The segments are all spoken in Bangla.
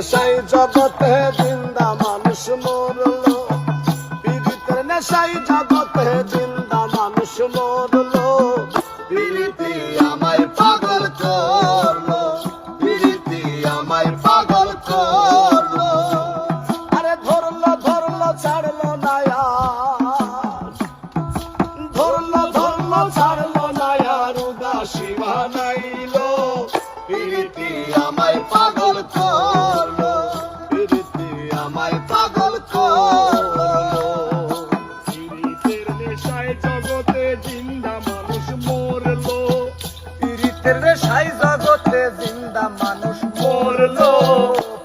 নেশাই জগতে জিন্দা মানুষ মরলো, পীড়িতের নেশাই জগতে জিন্দা মানুষ মরলো। পীড়িতি আমায় পাগল করলো, পীড়িতি আমায় পাগল করলো। আরে ধরলো ধরলো ছাড়লো না আর, ধরলো ধরলো ছাড়লো না আর, উদাসী বানাইলো। পীড়িতি আমায় পাগল করলো, পীড়িতি আমায় পাগল করলো। পীড়িতের নেশায় জগতে জিন্দা মানুষ মরলো, পীড়িতের নেশায় জগতে জিন্দা মানুষ মরলো।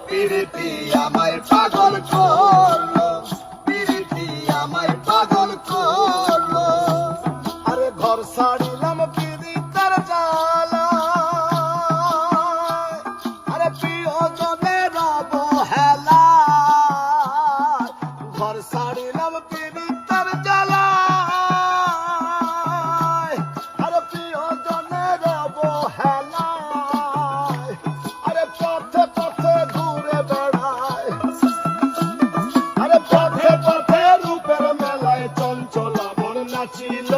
পীড়িতি আমায় পাগল করলো, পীড়িতি আমায় পাগল করলো। আরে ঘর ছাড়িলাম পীড়িতের জ্বালা, আরে প্রিয়জনের অবহেলা। ঘর ছাড়িলাম পীড়িতের জ্বালা, আরে প্রিয়জনের অবহেলা। আরে পথে পথে ঘুরে বেড়ায়, আরে পথে পথে রূপের মেলায় চঞ্চল মন নাচিল।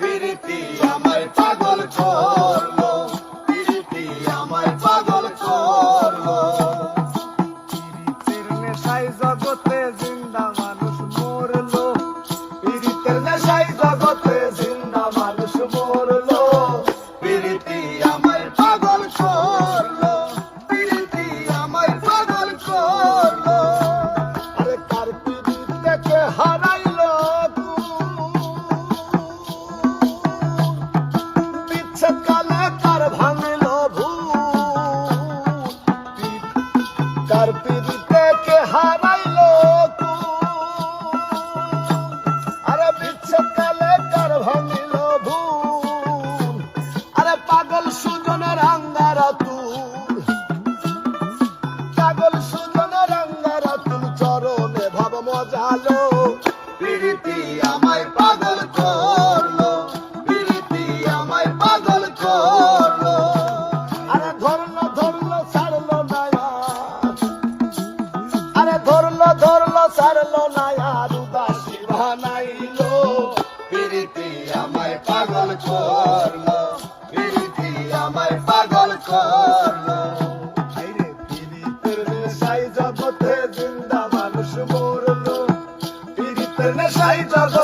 পীড়িতি আমায় পাগল করলো, পীড়িতি আমায় পাগল করলো। পীড়িতের নেশায় জগতে জিন্দা মানুষ মরলো, পীড়িতের নেশায় জগতে জিন্দা মানুষ মরলো। পীড়িতি আমায় পাগল করলো, পীড়িতি আমায় পাগল করলো। আরে কার পীড়িতকে হারাইলো বিচ্ছেদ কালে কার ভাঙলো ভুল, কার পীড়িতকে হারাইলো আরে বিচ্ছেদ কালে কার ভাঙলো ভুল। আরে পাগল সুজনের আঙ্গারা তুল, পাগল সুজনের আঙ্গারা তুল, চরণে ভাব মজালো। পীড়িতি আমায় পাগল করলো, পীড়িতি আমায় পাগল করলো। আরে ধরলো ধরলো ছাড়লো না আর, আরে ধরলো ধরলো ছাড়লো না আর, উদাসী বানাইলো। পীড়িতি আমায় পাগল করলো, পীড়িতি আমায় পাগল করলো। আইরে পীড়িতের নেশায় জগতে জিন্দা মানুষ মরলো, পীড়িতের নেশায় জগতে